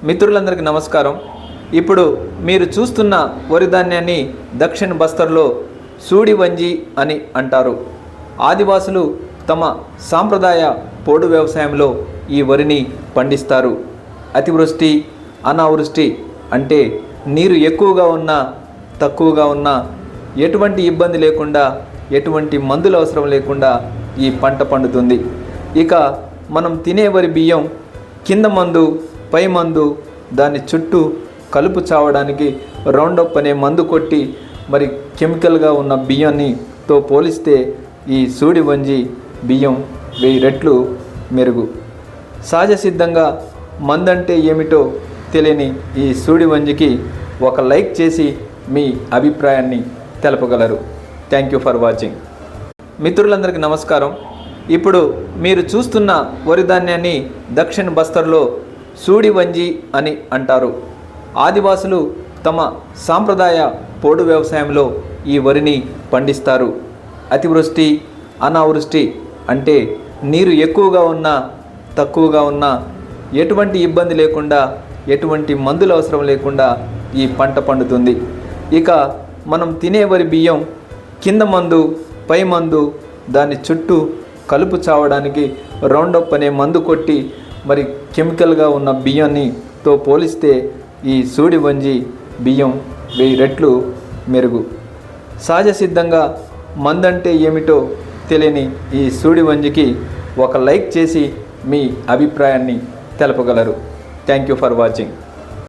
మిత్రులందరికీ నమస్కారం. ఇప్పుడు మీరు చూస్తున్న వరి ధాన్యాన్ని దక్షిణ బస్తర్లో సూడి వంజి అని అంటారు. ఆదివాసులు తమ సాంప్రదాయ పోడు వ్యవసాయంలో ఈ వరిని పండిస్తారు. అతివృష్టి, అనావృష్టి అంటే నీరు ఎక్కువగా ఉన్నా తక్కువగా ఉన్నా ఎటువంటి ఇబ్బంది లేకుండా, ఎటువంటి మందులు అవసరం లేకుండా ఈ పంట పండుతుంది. ఇక మనం తినే వరి బియ్యం కింద మందు పై మందు దాని చుట్టూ కలుపు చావడానికి రౌండప్ అనే మందు కొట్టి మరి కెమికల్గా ఉన్న బియ్యాన్నితో పోలిస్తే ఈ సూడి వంజి బియ్యం 1000 రెట్లు మెరుగు. సహజ సిద్ధంగా మందంటే ఏమిటో తెలియని ఈ సూడి వంజికి ఒక లైక్ చేసి మీ అభిప్రాయాన్ని తెలపగలరు. Thank you for watching. మిత్రులందరికీ నమస్కారం. ఇప్పుడు మీరు చూస్తున్న వరి ధాన్యాన్ని దక్షిణ బస్తర్లో సూడి వంజి అని అంటారు. ఆదివాసులు తమ సాంప్రదాయ పోడు వ్యవసాయంలో ఈ వరిని పండిస్తారు. అతివృష్టి, అనావృష్టి అంటే నీరు ఎక్కువగా ఉన్నా తక్కువగా ఉన్నా ఎటువంటి ఇబ్బంది లేకుండా, ఎటువంటి మందులు అవసరం లేకుండా ఈ పంట పండుతుంది. ఇక మనం తినే వరి బియ్యం కింద మందు పై మందు దాని చుట్టూ కలుపు చావడానికి రౌండప్ అనే మందు కొట్టి మరి కెమికల్గా ఉన్న బియ్యాన్నితో పోలిస్తే ఈ సూడి వంజి బియ్యం 1000 రెట్లు మెరుగు. సహజ సిద్ధంగా మందంటే ఏమిటో తెలియని ఈ సూడి వంజికి ఒక లైక్ చేసి మీ అభిప్రాయాన్ని తెలపగలరు. Thank you for watching.